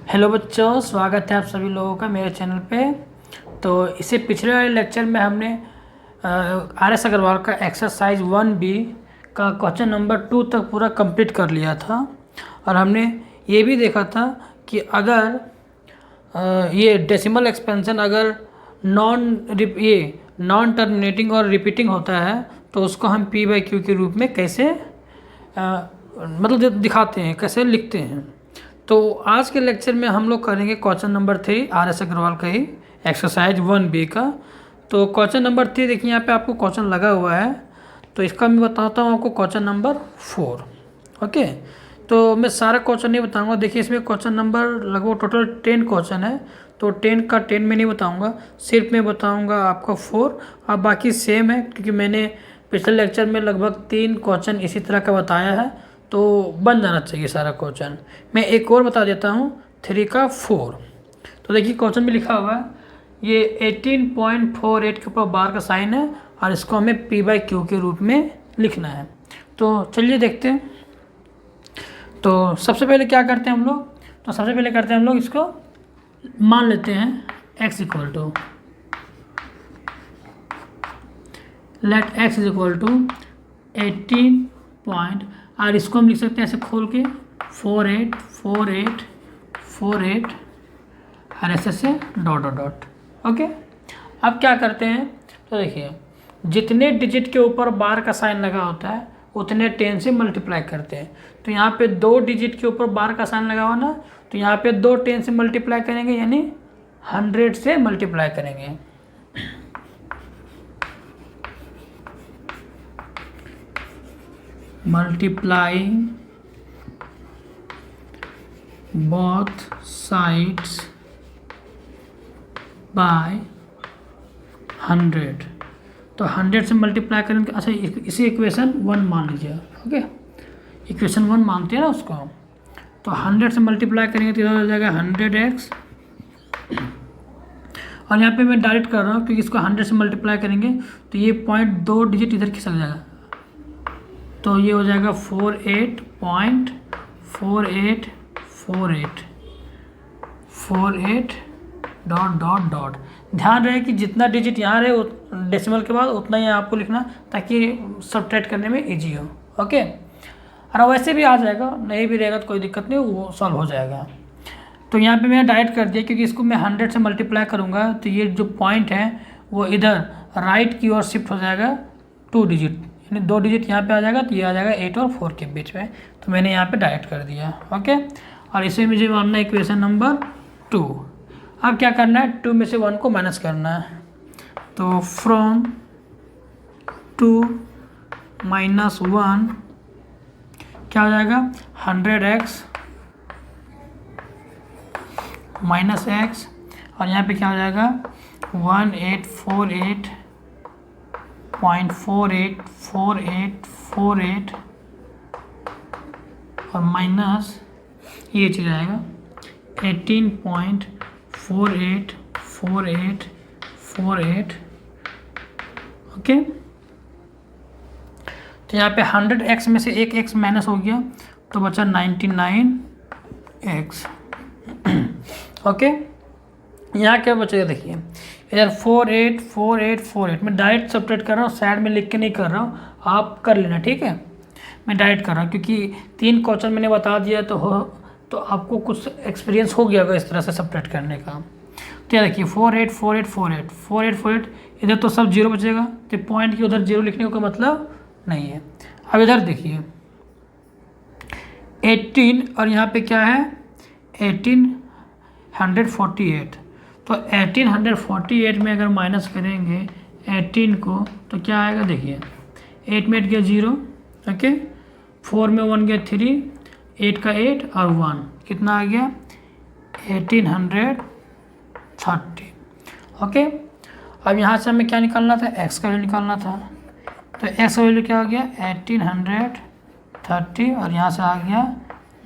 Hello बच्चों, स्वागत है आप सभी लोगों का मेरे चैनल पे। तो इससे पिछले वाले लेक्चर में हमने आर एस अग्रवाल का एक्सरसाइज 1B का क्वेश्चन नंबर 2 तक पूरा कंप्लीट कर लिया था। और हमने ये भी देखा था कि अगर ये डेसिमल एक्सपेंशन अगर नॉन टर्मिनेटिंग और रिपीटिंग होता है तो उसको हम P/Q के रूप में कैसे मतलब दिखाते हैं, कैसे लिखते हैं। तो आज के लेक्चर में हम लोग करेंगे question number 3 R S Agarwal का ही एक्सरसाइज 1B का। तो क्वेश्चन नंबर 3 देखिए, यहाँ पे आपको क्वेश्चन लगा हुआ है, तो इसका मैं बताता हूँ आपको क्वेश्चन नंबर 4। ओके, तो मैं सारा क्वेश्चन नहीं बताऊँगा। देखिए, इसमें क्वेश्चन नंबर लगभग टोटल 10 क्वेश्चन है, तो 10 का 10 में नहीं बताऊँगा, सिर्फ मैं बताऊँगा आपका 4। अब बाकी सेम है, क्योंकि मैंने पिछले लेक्चर में लगभग 3 क्वेश्चन इसी तरह का बताया है, तो बन जाना चाहिए सारा क्वेश्चन। मैं एक और बता देता हूँ, 3 का 4। तो देखिए, क्वेश्चन में लिखा हुआ है ये 18.48 के ऊपर बार का साइन है और इसको हमें P/Q के रूप में लिखना है। तो चलिए देखते हैं। तो सबसे पहले क्या करते हैं हम लोग, तो सबसे पहले करते हैं हम लोग इसको मान लेते हैं x equal to let x is equal to 18 और इसको हम लिख सकते हैं ऐसे खोल के 48 और ऐसे से डॉट डॉट डॉट। ओके, अब क्या करते हैं, तो देखिए जितने डिजिट के ऊपर बार का साइन लगा होता है उतने 10 से मल्टीप्लाई करते हैं। तो यहाँ पे 2 डिजिट के ऊपर बार का साइन लगा हुआ ना, तो यहाँ पे 2 10 से मल्टीप्लाई करेंगे, यानी 100 से मल्टीप्लाई करेंगे। Multiplying both sides by 100। तो 100 से मल्टीप्लाई करेंगे। अच्छा, इसी इक्वेशन 1 मान लीजिए। ओके, इक्वेशन 1 मानते हैं ना उसको। तो 100 से मल्टीप्लाई करेंगे तो इधर हो जाएगा 100x, और यहाँ पे मैं डायरेक्ट कर रहा हूँ क्योंकि इसको 100 से मल्टीप्लाई करेंगे तो ये पॉइंट 2 डिजिट इधर खिसक जाएगा, तो ये हो जाएगा 48.4848 डॉट डॉट डॉट। ध्यान रहे कि जितना डिजिट यहाँ रहे डेसिमल के बाद उतना ही आपको लिखना, ताकि सब्ट्रैक्ट करने में इजी हो। ओके, और वैसे भी आ जाएगा, नहीं भी रहेगा तो कोई दिक्कत नहीं, वो सॉल्व हो जाएगा। तो यहाँ पे मैंने डायरेक्ट कर दिया क्योंकि इसको मैं 100 से मल्टीप्लाई करूँगा तो ये जो पॉइंट है वो इधर राइट की ओर शिफ्ट हो जाएगा 2 डिजिट, यानी 2 डिजिट यहाँ पे आ जाएगा, तो ये आ जाएगा 8 और 4 के बीच में। तो मैंने यहाँ पे डायरेक्ट कर दिया। ओके, और इसे मुझे मानना है इक्वेशन नंबर 2। अब क्या करना है, 2 में से 1 को माइनस करना है। तो फ्रॉम 2 माइनस 1 क्या हो जाएगा, 100x माइनस x, और यहाँ पे क्या हो जाएगा 1848.484848 और माइनस ये चीज़ आएगा 18.484848। ओके, तो यहाँ पे 100x में से एक x माइनस हो गया तो बचा 99x। ओके, यहाँ क्या बचेगा, देखिए इधर 484848 मैं डायरेक्ट सब्ट्रैक्ट कर रहा हूँ, साइड में लिख के नहीं कर रहा हूँ, आप कर लेना, ठीक है। मैं डायरेक्ट कर रहा हूँ क्योंकि 3 क्वेश्चन मैंने बता दिया तो आपको कुछ एक्सपीरियंस हो गया होगा इस तरह से सब्ट्रैक्ट करने का। तो यहाँ देखिए 484848 इधर तो सब जीरो बचेगा, तो पॉइंट की उधर जीरो लिखने का कोई मतलब नहीं है। अब इधर देखिए 18 और यहाँ पे क्या है 1848, तो 1848 में अगर माइनस करेंगे 18 को तो क्या आएगा, देखिए 8 में 8 गया 0, ओके, 4 में 1 गया 3, 8 का 8 और 1 कितना आ गया 1830। ओके, अब यहाँ से हमें क्या निकालना था, x का वैल्यू निकालना था। तो x का वैल्यू क्या हो गया 1830 और यहाँ से आ गया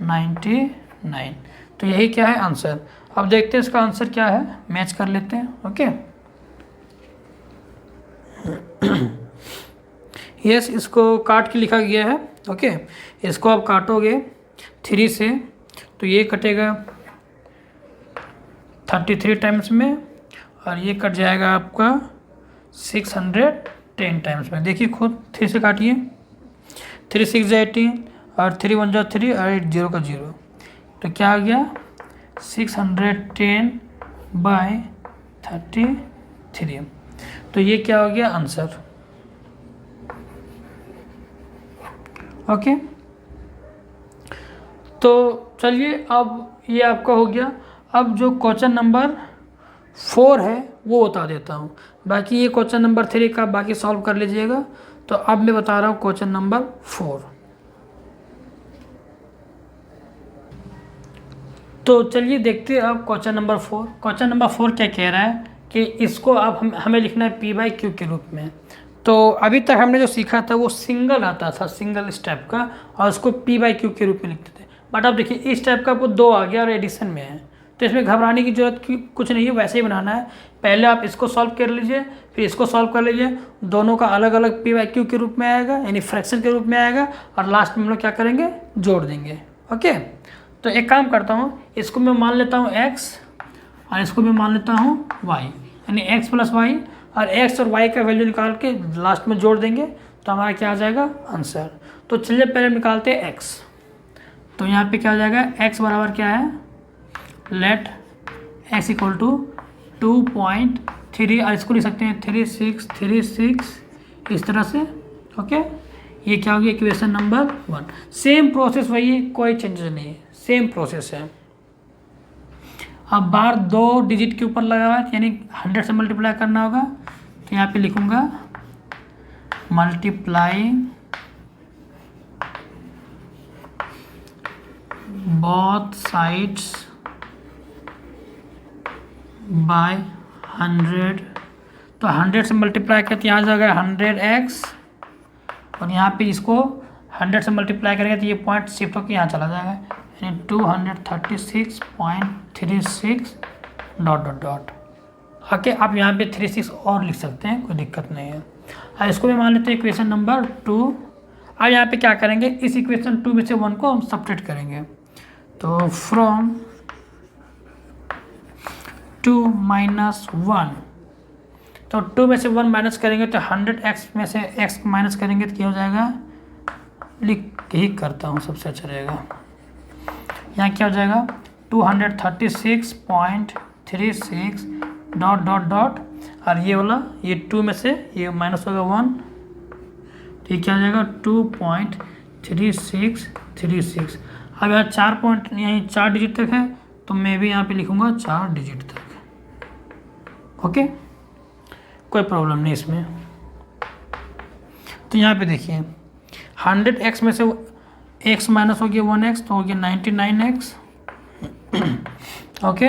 99। तो यही क्या है आंसर। अब देखते हैं इसका आंसर क्या है, मैच कर लेते हैं। ओके, यस, इसको काट के लिखा गया है। ओके, इसको आप काटोगे 3 से तो ये कटेगा 33 टाइम्स में, और ये कट जाएगा आपका 610 टाइम्स में। देखिए खुद 3 से काटिए, 3 6 18 और 3 1 3 और 8 0 का 0, तो क्या आ गया 610/33। तो ये क्या हो गया आंसर। ओके, तो चलिए अब ये आपका हो गया। अब जो क्वेश्चन नंबर 4 है वो बता देता हूँ, बाकी ये क्वेश्चन नंबर 3 का बाकी सॉल्व कर लीजिएगा। तो अब मैं बता रहा हूँ क्वेश्चन नंबर 4। तो चलिए देखते हैं अब क्वेश्चन नंबर 4। क्वेश्चन नंबर 4 क्या कह रहा है कि इसको अब हमें लिखना है P/Q के रूप में। तो अभी तक हमने जो सीखा था वो सिंगल आता था, सिंगल स्टेप का, और उसको P/Q के रूप में लिखते थे। बट अब देखिए इस टाइप का वो 2 आ गया और एडिशन में है, तो इसमें घबराने की जरूरत कुछ नहीं है, वैसे ही बनाना है। पहले आप इसको सॉल्व कर लीजिए, फिर इसको सॉल्व कर लीजिए, दोनों का अलग अलग P/Q के रूप में आएगा, यानी फ्रैक्शन के रूप में आएगा, और लास्ट में हम लोग क्या करेंगे, जोड़ देंगे। ओके, तो एक काम करता हूँ, इसको मैं मान लेता हूँ x और इसको मैं मान लेता हूँ y, यानी x + y, और x और y का वैल्यू निकाल के लास्ट में जोड़ देंगे, तो हमारा क्या आ जाएगा आंसर। तो चलिए पहले निकालते हैं x। तो यहाँ पे क्या हो जाएगा, x बराबर क्या है, लेट x = 2.3, और इसको लिख सकते हैं 3636 इस तरह से। ओके, ये क्या हो गया इक्वेशन नंबर 1। सेम प्रोसेस वही है, कोई चेंजेस नहीं है, सेम प्रोसेस है। अब बार 2 डिजिट के ऊपर लगा हुआ है, यानी 100 से मल्टीप्लाई करना होगा। तो यहाँ पे लिखूंगा मल्टीप्लाइंग both sides by 100। तो 100 से मल्टीप्लाई करते यहाँ जाएगा 100x, और यहाँ पे इसको 100 से मल्टीप्लाई करेंगे तो ये पॉइंट शिफ्ट होकर यहाँ चला जाएगा, यानी 236.36 ... ओके, आप यहाँ पे 36 और लिख सकते हैं, कोई दिक्कत नहीं है। और इसको भी मान लेते हैं इक्वेशन नंबर 2। अब यहाँ पे क्या करेंगे, इस इक्वेशन 2 में से 1 को हम सब्ट्रैक्ट करेंगे। तो फ्रॉम 2 - 1, तो 2 में से 1 माइनस करेंगे तो 100x में से x माइनस करेंगे तो क्या हो जाएगा, लिख ही करता हूँ सबसे अच्छा रहेगा। यहाँ क्या हो जाएगा 236.36 ... और ये वाला ये 2 में से ये माइनस होगा 1, तो ये क्या हो जाएगा 2.3636। अब यहाँ 4 पॉइंट, यहीं 4 डिजिट तक है, तो मैं भी यहाँ पे लिखूँगा 4 डिजिट तक। ओके, कोई प्रॉब्लम नहीं इसमें। तो यहाँ पे देखिए 100x में से x माइनस हो गया 1x, तो हो गया 99x। ओके,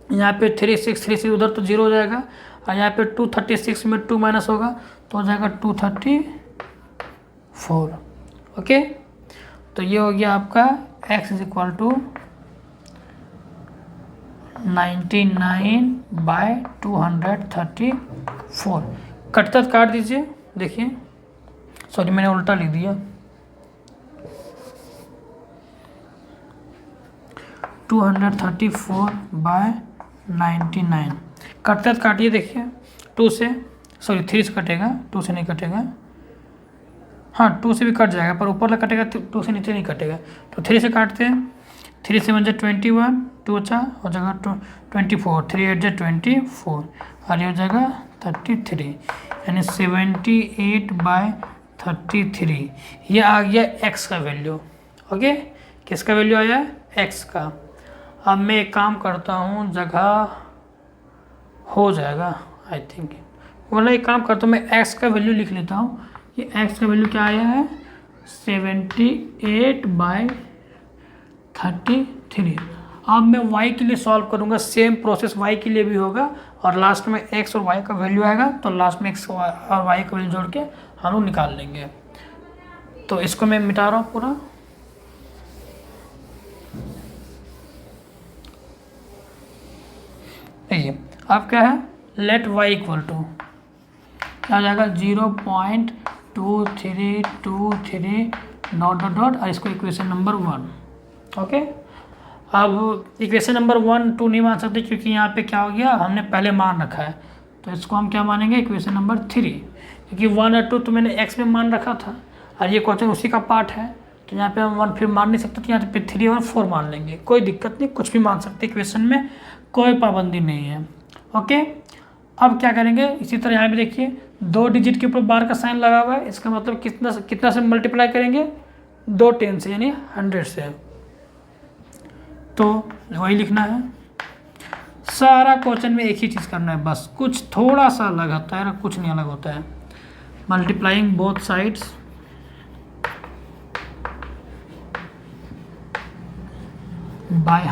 यहाँ पे 3636 उधर तो 0 हो जाएगा, और यहाँ पे 236 में 2 माइनस होगा तो हो जाएगा 234। ओके, तो ये हो गया आपका x = 99/234। कटता काट दीजिए, देखिए सॉरी मैंने उल्टा लिख दिया, 234/99। कटता काटिए, देखिए 2 से, सॉरी 3 से कटेगा, 2 से नहीं कटेगा। हाँ 2 से भी कट जाएगा, पर ऊपर तक कटेगा, 2 से नीचे नहीं कटेगा। तो 3 से काटते हैं, 3 से 1 = 21, 2 अच्छा हो जाएगा 24, 3 8 = 24, और ये हो जाएगा 33, यानी 78/33। ये आ गया x का वैल्यू। ओके, किसका वैल्यू आया, x का। अब मैं एक काम करता हूँ, जगह हो जाएगा आई थिंक, वरना एक काम करता हूँ मैं x का वैल्यू लिख लेता हूँ। ये x का वैल्यू क्या आया है 78/33। अब मैं y के लिए सॉल्व करूँगा, सेम प्रोसेस y के लिए भी होगा, और लास्ट में x और y का वैल्यू आएगा, तो लास्ट में x और y का वैल्यू जोड़ के हम लोग निकाल लेंगे। तो इसको मैं मिटा रहा हूँ पूरा। देखिए अब क्या है, लेट y = क्या हो जाएगा 0.2323 ... और इसको इक्वेशन नंबर 1। ओके, अब इक्वेशन नंबर 1 2 नहीं मान सकते, क्योंकि यहाँ पे क्या हो गया, हमने पहले मान रखा है, तो इसको हम क्या मानेंगे, इक्वेशन नंबर 3, क्योंकि 1 और 2 तो मैंने x में मान रखा था और ये क्वेश्चन उसी का पार्ट है, तो यहाँ पे हम 1 फिर मान नहीं सकते, तो यहाँ पे 3 और 4 मान लेंगे, कोई दिक्कत नहीं, कुछ भी मान सकते इक्वेशन में, कोई पाबंदी नहीं है। ओके, अब क्या करेंगे, इसी तरह यहाँ पे देखिए 2 डिजिट के ऊपर बार का साइन लगा हुआ है, इसका मतलब कितना से मल्टीप्लाई करेंगे, 2 10 से यानी 100 से, तो वही लिखना है। सारा क्वेश्चन में एक ही चीज़ करना है, बस कुछ थोड़ा सा अलग होता है, कुछ नहीं अलग होता है। मल्टीप्लाइंग बोथ साइड्स बाय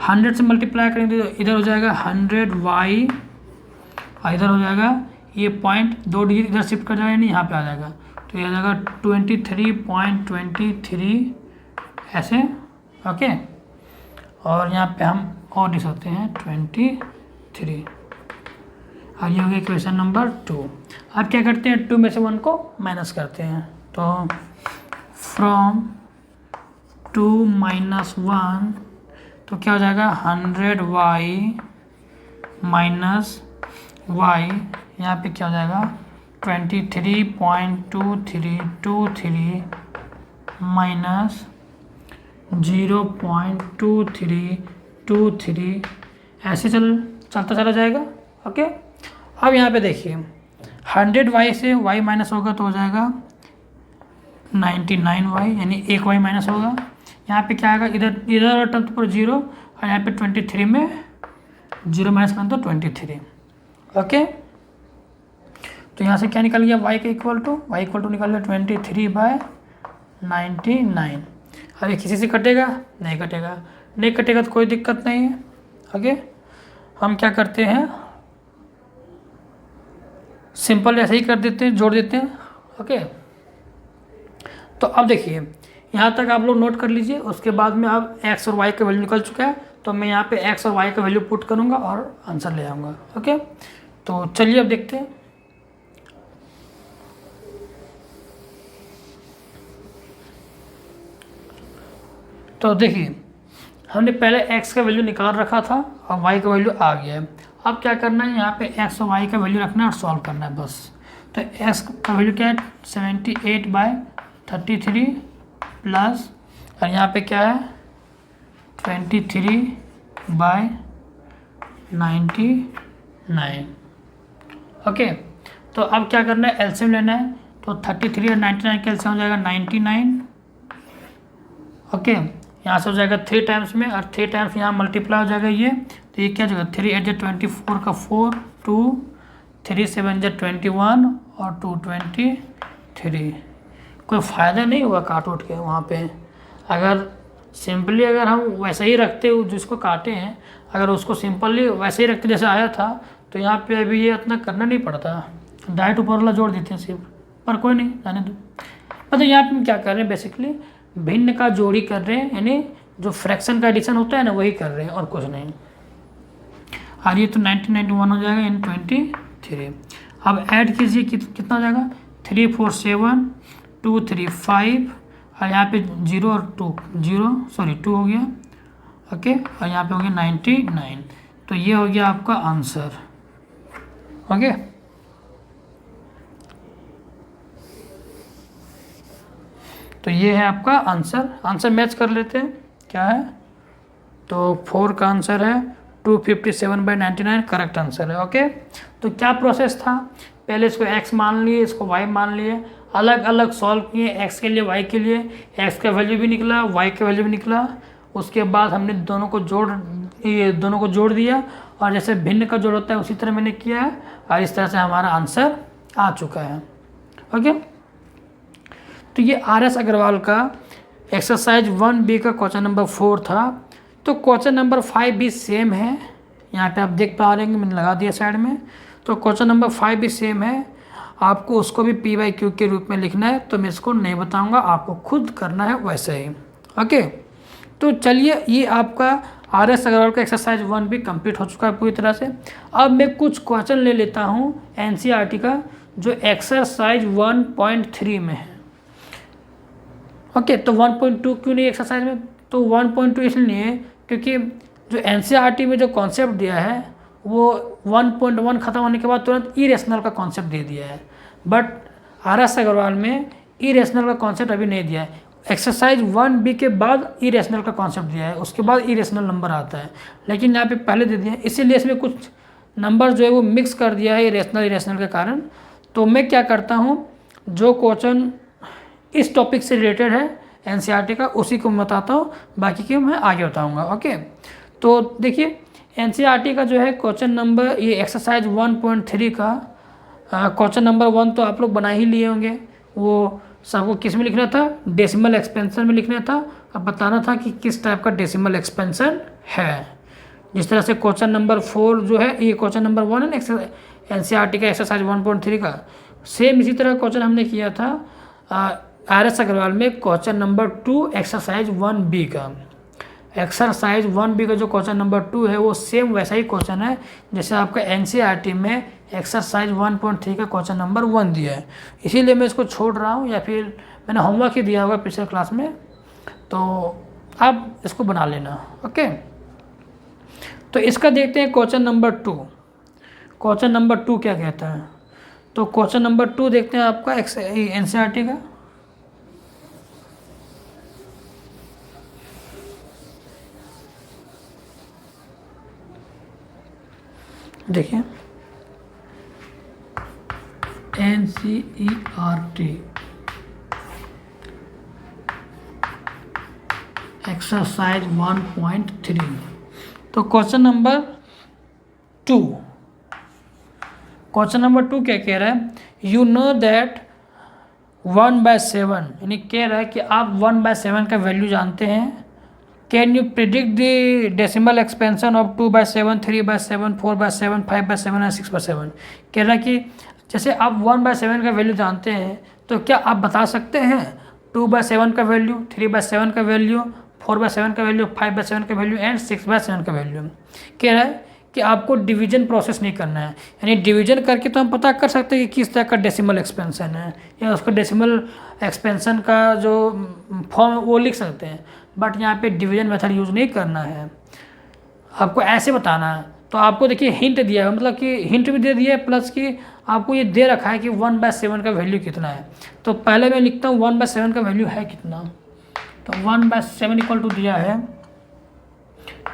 100 से मल्टीप्लाई करेंगे तो इधर हो जाएगा 100y और इधर हो जाएगा ये पॉइंट 2 डिजिट इधर शिफ्ट कर जाएगा, नहीं यहाँ पे आ जाएगा, तो ये आ जाएगा 23.23 ऐसे। ओके, और यहाँ पे हम और लिख सकते हैं 23, और ये हो गया इक्वेशन नंबर 2। अब क्या करते हैं, 2 में से 1 को माइनस करते हैं, तो फ्रॉम 2 - 1 तो क्या हो जाएगा 100y माइनस y, यहाँ पे क्या हो जाएगा 23.2323 माइनस 0.2323 ऐसे चलता चला जाएगा। ओके, अब यहाँ पे देखिए 100y से y माइनस होगा तो हो जाएगा 99y, यानी 1 y माइनस होगा। यहाँ पे क्या आएगा, इधर टर्म पर 0 और यहाँ पे 23 में 0 माइनस करें तो 23। ओके, तो यहाँ से क्या निकल गया, y के इक्वल टू निकल गया 23/99। अब ये किसी से कटेगा, नहीं कटेगा तो कोई दिक्कत नहीं है। ओके, हम क्या करते हैं, सिंपल ऐसे ही कर देते हैं, जोड़ देते हैं। ओके, तो अब देखिए यहाँ तक आप लोग नोट कर लीजिए, उसके बाद में अब x और y का वैल्यू निकल चुका है, तो मैं यहाँ पे x और y का वैल्यू पुट करूँगा और आंसर ले आऊँगा। ओके, तो चलिए अब देखते हैं। तो देखिए हमने पहले x का वैल्यू निकाल रखा था और y का वैल्यू आ गया है। अब क्या करना है, यहाँ पे x और y का वैल्यू रखना है और सॉल्व करना है बस। तो x का वैल्यू क्या है 78/33 प्लस, और यहाँ पे क्या है 23/99। ओके, तो अब क्या करना है, एलसीएम लेना है, तो 33 और 99 का एलसीएम हो जाएगा 99। ओके, यहाँ से हो जाएगा 3 टाइम्स में और 3 टाइम्स यहाँ मल्टीप्लाई हो जाएगा ये, तो ये क्या हो जाएगा 3 8 24 का 4 2 3 7 21 और 2 23। कोई फ़ायदा नहीं हुआ काट उठ के वहाँ पे। अगर सिंपली अगर हम वैसे ही रखते हो जिसको काटे हैं, अगर उसको सिंपली वैसे ही रखते जैसे आया था, तो यहाँ पे अभी ये इतना करना नहीं पड़ता, डायरेक्ट ऊपर वाला जोड़ देते हैं सिर्फ। पर कोई नहीं, जाने दो। मतलब यहाँ पे हम क्या कर रहे हैं, बेसिकली भिन्न का जोड़ी कर रहे हैं, यानी जो फ्रैक्शन का एडिशन होता है ना वही कर रहे हैं और कुछ नहीं। और ये तो 1991 हो जाएगा यानी 23। अब ऐड कीजिए कितना हो जाएगा 3 4 7 2 3 5 और यहाँ पे 0 और 2 2 हो गया। ओके, और यहाँ पे हो गया 99। तो ये हो गया आपका आंसर। ओके, तो ये है आपका आंसर मैच कर लेते हैं क्या है। तो 4 का आंसर है 257/99 करेक्ट आंसर है। ओके, तो क्या प्रोसेस था, पहले इसको x मान लिए, इसको y मान लिए, अलग अलग सॉल्व किए, x के लिए y के लिए, x का वैल्यू भी निकला y का वैल्यू भी निकला। उसके बाद हमने दोनों को जोड़ दिया और जैसे भिन्न का जोड़ होता है उसी तरह मैंने किया है और इस तरह से हमारा आंसर आ चुका है। ओके, तो ये RS अग्रवाल का एक्सरसाइज 1B का क्वेश्चन नंबर 4 था। तो क्वेश्चन नंबर 5 भी सेम है, यहाँ पे आप देख पा रहे हैं मैंने लगा दिया साइड में। तो क्वेश्चन नंबर 5 भी सेम है, आपको उसको भी P/Q के रूप में लिखना है, तो मैं इसको नहीं बताऊंगा, आपको खुद करना है वैसे ही। ओके, तो चलिए ये आपका RS अग्रवाल का एक्सरसाइज 1B कंप्लीट हो चुका है पूरी तरह से। अब मैं कुछ क्वेश्चन ले लेता हूँ NCERT का जो एक्सरसाइज 1.3 में है। ओके, तो 1.2 क्यों नहीं एक्सरसाइज में, तो 1.2 इसलिए क्योंकि जो एनसीईआरटी में जो कॉन्सेप्ट दिया है वो 1.1 ख़त्म होने के बाद तुरंत इरेशनल का कॉन्सेप्ट दे दिया है, बट RS अग्रवाल में इरेशनल का कॉन्सेप्ट अभी नहीं दिया है। एक्सरसाइज 1B के बाद इरेशनल का कॉन्सेप्ट दिया है, उसके बाद इरेशनल नंबर आता है, लेकिन यहाँ पे पहले दे दिया है, इसीलिए इसमें कुछ नंबर जो है वो मिक्स कर दिया है इरेशनल के कारण। तो मैं क्या करता हूँ, जो क्वेश्चन इस टॉपिक से रिलेटेड है एनसीईआरटी का उसी को मैं बताता हूँ, बाकी के मैं आगे बताऊँगा। ओके, तो देखिए एनसीईआरटी का जो है क्वेश्चन नंबर, ये एक्सरसाइज 1.3 का क्वेश्चन नंबर 1 तो आप लोग बना ही लिए होंगे। वो सबको किस में लिखना था, डेसिमल एक्सपेंशन में लिखना था। अब बताना था कि किस टाइप का डेसिमल एक्सपेंशन है। जिस तरह से क्वेश्चन नंबर 4 जो है, ये क्वेश्चन नंबर 1 है ना एनसीईआरटी का एक्सरसाइज 1.3 का, सेम इसी तरह क्वेश्चन हमने किया था RS अग्रवाल में क्वेश्चन नंबर 2 एक्सरसाइज 1B का। एक्सरसाइज 1B का जो क्वेश्चन नंबर 2 है वो सेम वैसा ही क्वेश्चन है जैसे आपका एनसीईआरटी में एक्सरसाइज 1.3 का क्वेश्चन नंबर 1 दिया है, इसीलिए मैं इसको छोड़ रहा हूँ, या फिर मैंने होमवर्क ही दिया होगा पिछले क्लास में, तो आप इसको बना लेना। ओके, तो इसका देखते हैं क्वेश्चन नंबर 2। क्वेश्चन नंबर 2 क्या कहता है, तो क्वेश्चन नंबर 2 देखते हैं आपका एनसीईआरटी का। देखिए एनसीईआरटी एक्सरसाइज 1.3, तो क्वेश्चन नंबर 2 क्या कह रहा है, यू नो दैट 1/7, यानी कह रहा है कि आप 1/7 का वैल्यू जानते हैं। Can you predict the decimal expansion of 2/7, 3/7, 4/7, 5/7 और 6/7। कह रहा है कि जैसे आप 1/7 का वैल्यू जानते हैं तो क्या आप बता सकते हैं 2/7 का वैल्यू, 3/7 का वैल्यू, 4/7 का वैल्यू, 5/7 का वैल्यू एंड 6/7 का वैल्यू। कह रहा है कि आपको डिवीजन प्रोसेस नहीं करना है, यानी डिवीजन करके तो हम पता कर सकते हैं कि किस तरह का डेसिमल एक्सपेंशन है, या उसका डेसिमल एक्सपेंशन का जो फॉर्म है वो लिख सकते हैं, बट यहाँ पे डिवीजन मेथड यूज़ नहीं करना है, आपको ऐसे बताना है। तो आपको देखिए हिंट दिया है, मतलब कि हिंट भी दे दिया है, प्लस कि आपको ये दे रखा है कि 1/7 का वैल्यू कितना है। तो पहले मैं लिखता हूँ 1/7 का वैल्यू है कितना, तो 1/7 इक्वल टू दिया है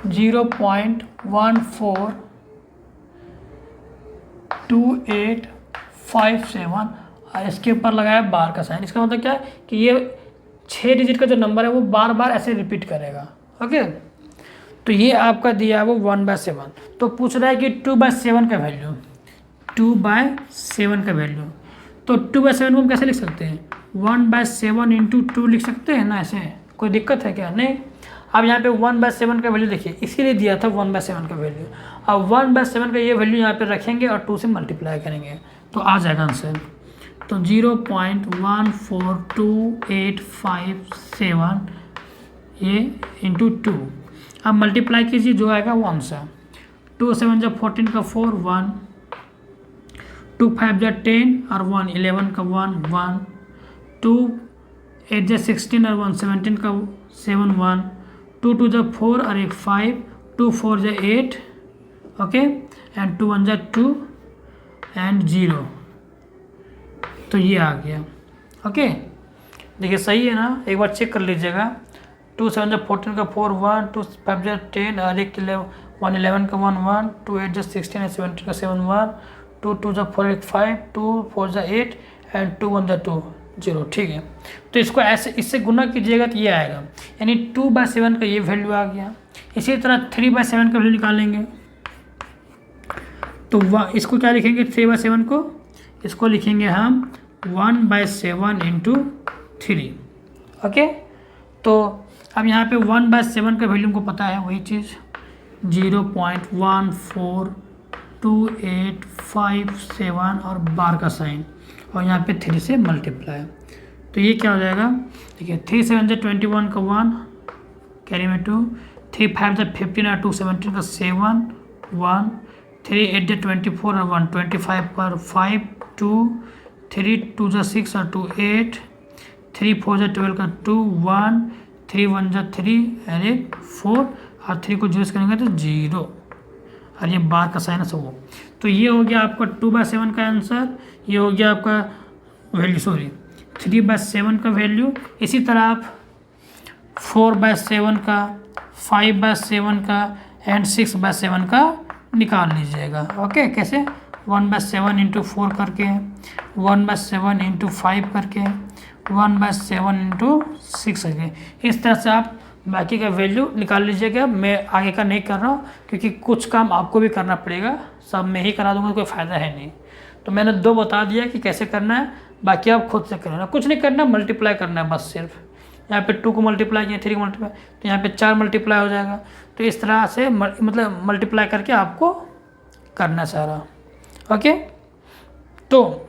0.142857 और इसके ऊपर लगाया बार का साइन। इसका मतलब क्या है कि ये 6 डिजिट का जो नंबर है वो बार बार ऐसे रिपीट करेगा। ओके, तो ये आपका दिया है वो 1/7। तो पूछ रहा है कि 2/7 का वैल्यू, 2/7 का वैल्यू, तो 2/7 को हम कैसे लिख सकते हैं, 1/7 इंटू 2 लिख सकते हैं ना, ऐसे कोई दिक्कत है क्या, नहीं। अब यहाँ पे 1/7 का वैल्यू देखिए, इसीलिए दिया था 1/7 का वैल्यू। अब 1/7 का ये वैल्यू यहाँ पे रखेंगे और 2 से मल्टीप्लाई करेंगे तो आ जाएगा आंसर। तो 0.14287 ये इंटू 2, अब मल्टीप्लाई कीजिए जो आएगा वो आंसर। 2 7 जब 14 का 4 1, 2 5 जब 10 और 1 11 का 1 1, 2 8 जब 16 और 1 17 का 7 1, 2 2 जब 4 और 1 5, 2 4 जब 8, ओके, एंड 2 1 जब 2 एंड 0, तो ये आ गया। ओके, देखिए सही है ना, एक बार चेक कर लीजिएगा। 2 7 जब 14 का 4 1, 2 5 जब 10 और 1 11 का 1 1, 2 8 जब 16 और 17 का 7 1, 2 2 जब 4 1 5, 2 4 जब 8 एंड 2 1 जब 2 0। ठीक है, तो इसको ऐसे इससे गुना कीजिएगा तो ये आएगा, यानी 2/7 का ये वैल्यू आ गया। इसी तरह 3/7 का वैल्यू निकालेंगे, तो इसको क्या लिखेंगे, 3/7 को, इसको लिखेंगे हम 1/7 इंटू 3। ओके, तो अब यहाँ पे 1/7 का वैल्यू हमको पता है, वही चीज़ 0.142857 और बार का साइन और यहाँ पे 3 से मल्टीप्लाई, तो ये क्या हो जाएगा, देखिए 3 7 जब 21 का 1 कैरी में 2, 3 5 जब 15 और 2 17 का 7 1, 3 8 जब 24 और 1 25 पर 5 2, 3 2 जब 6 और 2 8, 3 4 जब 12 का 2 1, 3 1 जा 3 अरे 4 और 3 को 0 से करेंगे तो 0 और ये बार का साइन है वो। तो ये हो गया आपका 2/7 का आंसर, ये हो गया आपका वैल्यू, सॉरी 3/7 का वैल्यू। इसी तरह आप 4/7 का, 5/7 का एंड 6/7 का निकाल लीजिएगा। ओके, कैसे 1/7 इंटू 4 करके, 1/7 इंटू 5 करके, 1/7 इंटू 6 करके, इस तरह से आप बाकी का वैल्यू निकाल लीजिएगा। मैं आगे का नहीं कर रहा हूँ क्योंकि कुछ काम आपको भी करना पड़ेगा, सब मैं ही करा दूंगा, कोई फ़ायदा है नहीं। तो मैंने 2 बता दिया कि कैसे करना है, बाकी आप खुद से करना, कुछ नहीं करना, मल्टीप्लाई करना है बस सिर्फ। यहाँ पे 2 को मल्टीप्लाई किया, 3 को मल्टीप्लाई, तो यहाँ पे 4 मल्टीप्लाई हो जाएगा। तो इस तरह से मतलब मल्टीप्लाई करके आपको करना सारा। ओके, तो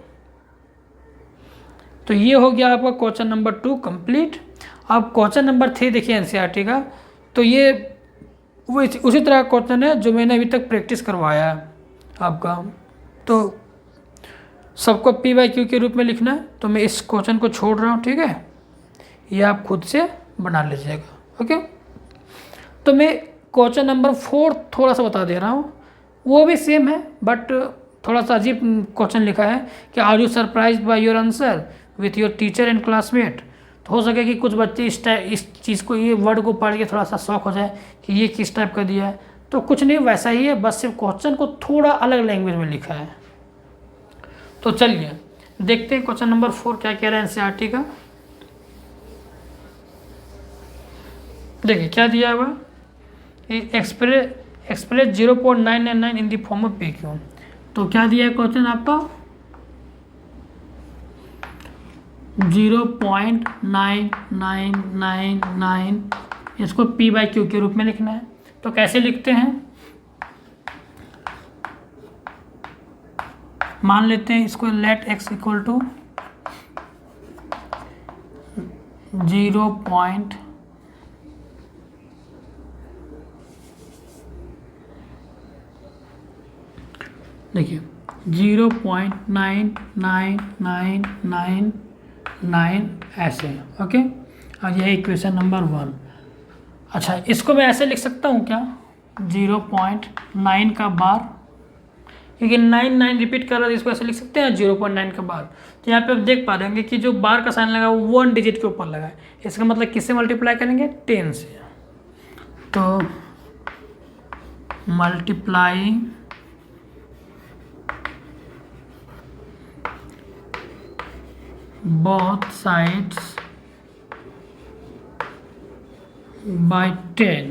ये हो गया आपका क्वेश्चन नंबर 2 कंप्लीट। अब क्वेश्चन नंबर 3 देखिए एनसीईआरटी का। तो ये वो उसी तरह का क्वेश्चन है जो मैंने अभी तक प्रैक्टिस करवाया है आपका। तो सबको P/Q के रूप में लिखना है, तो मैं इस क्वेश्चन को छोड़ रहा हूँ, ठीक है, ये आप खुद से बना लीजिएगा। ओके, तो मैं क्वेश्चन नंबर 4 थोड़ा सा बता दे रहा हूँ, वो भी सेम है बट थोड़ा सा अजीब क्वेश्चन लिखा है कि are you surprise by your answer with your teacher and classmate. तो हो सके कि कुछ बच्चे इस चीज़ को, ये वर्ड को पढ़ के थोड़ा सा शौक हो जाए कि ये किस टाइप का दिया है। तो कुछ नहीं, वैसा ही है, बस सिर्फ क्वेश्चन को थोड़ा अलग लैंग्वेज में लिखा है। तो चलिए देखते हैं क्वेश्चन नंबर 4 क्या कह रहा है एनसीईआरटी का। देखिए क्या दिया हुआ, express 0.999 in the form of PQ। तो क्या दिया है क्वेश्चन आपका, 0.9999, इसको P/Q के रूप में लिखना है। तो कैसे लिखते हैं, मान लेते हैं इसको, लेट x इक्वल टू 0. देखिए 0.99999 ऐसे। ओके, और यह इक्वेशन नंबर 1। अच्छा, इसको मैं ऐसे लिख सकता हूँ क्या, 0.9 का बार, क्योंकि 9 रिपीट कर रहा है, इसको ऐसे लिख सकते हैं 0.9 का बार। तो यहाँ पे आप देख पा रहे होंगे कि जो बार का साइन लगा वो 1 डिजिट के ऊपर लगा है। इसका मतलब किससे मल्टीप्लाई करेंगे, 10 से। तो मल्टीप्लाई both sides by 10।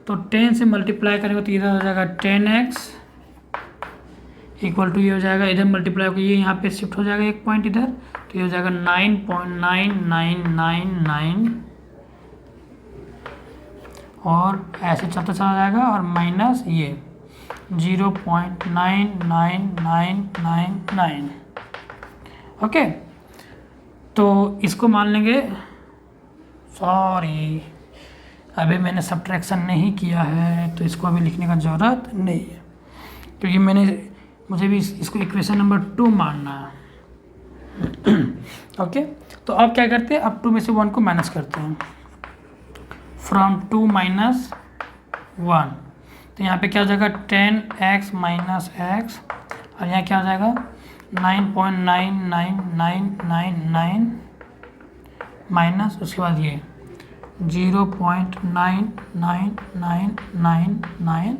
तो 10 से मल्टीप्लाई करेंगे तो इधर हो जाएगा 10x इक्वल टू, ये हो जाएगा इधर मल्टीप्लाई होकर ये यहाँ पे शिफ्ट हो जाएगा एक पॉइंट इधर, तो ये हो जाएगा 9.9999 और ऐसे चलता चला जाएगा, और माइनस ये 0.99999। ओके, तो इसको मान लेंगे, सॉरी अभी मैंने सब्ट्रैक्शन नहीं किया है तो इसको अभी लिखने का ज़रूरत नहीं है, क्योंकि मुझे भी इसको इक्वेशन नंबर 2 मानना है। ओके, तो अब क्या करते हैं, अब 2 में से 1 को माइनस करते हैं, फ्रॉम 2 माइनस 1। तो यहाँ पे क्या हो जाएगा 10x माइनस x, और यहाँ क्या हो जाएगा 9.99999 माइनस उसके बाद ये 0.99999।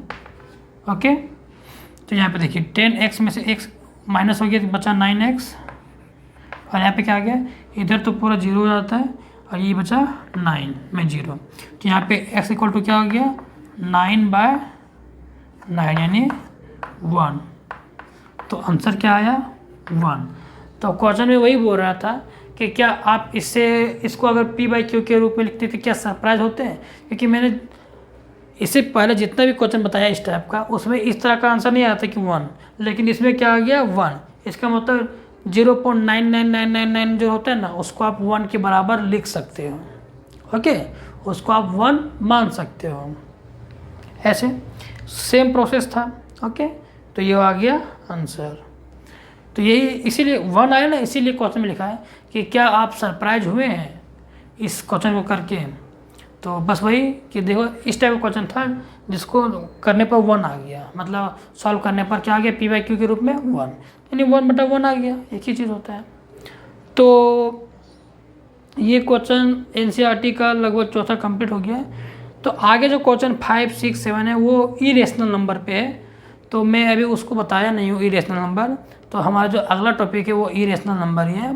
ओके, तो यहाँ पे देखिए 10x में से x माइनस हो गया तो बचा 9x, और यहाँ पे क्या आ गया, इधर तो पूरा 0 हो जाता है और ये बचा 9 में 0। तो यहाँ पे x इक्वल टू क्या हो गया 9/9 यानी 1। तो आंसर क्या आया 1। तो क्वेश्चन में वही बोल रहा था कि क्या आप इसको अगर P/Q के रूप में लिखते थे क्या सरप्राइज होते हैं, क्योंकि मैंने इससे पहले जितना भी क्वेश्चन बताया इस टाइप का उसमें इस तरह का आंसर नहीं आता कि 1, लेकिन इसमें क्या आ गया 1। इसका मतलब 0.99999 जो होता है ना उसको आप 1 के बराबर लिख सकते हो। ओके, उसको आप 1 मान सकते हो, ऐसे सेम प्रोसेस था। ओके, तो ये आ गया आंसर। तो यही इसीलिए 1 आया ना, इसीलिए क्वेश्चन में लिखा है कि क्या आप सरप्राइज हुए हैं इस क्वेश्चन को करके। तो बस वही कि देखो इस टाइप का क्वेश्चन था जिसको करने पर 1 आ गया, मतलब सॉल्व करने पर क्या आ गया, PYQ के रूप में 1, यानी 1/1 आ गया, एक ही चीज़ होता है। तो ये क्वेश्चन NCERT का लगभग चौथा कंप्लीट हो गया है। तो आगे जो क्वेश्चन 5, 6, 7 है वो इरेशनल नंबर पे है, तो मैं अभी उसको बताया नहीं हूँ इरेशनल नंबर। तो हमारा जो अगला टॉपिक है वो इरेशनल नंबर ही है।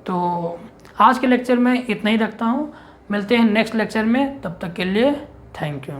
तो आज के लेक्चर में इतना ही रखता हूँ, मिलते हैं नेक्स्ट लेक्चर में, तब तक के लिए थैंक यू।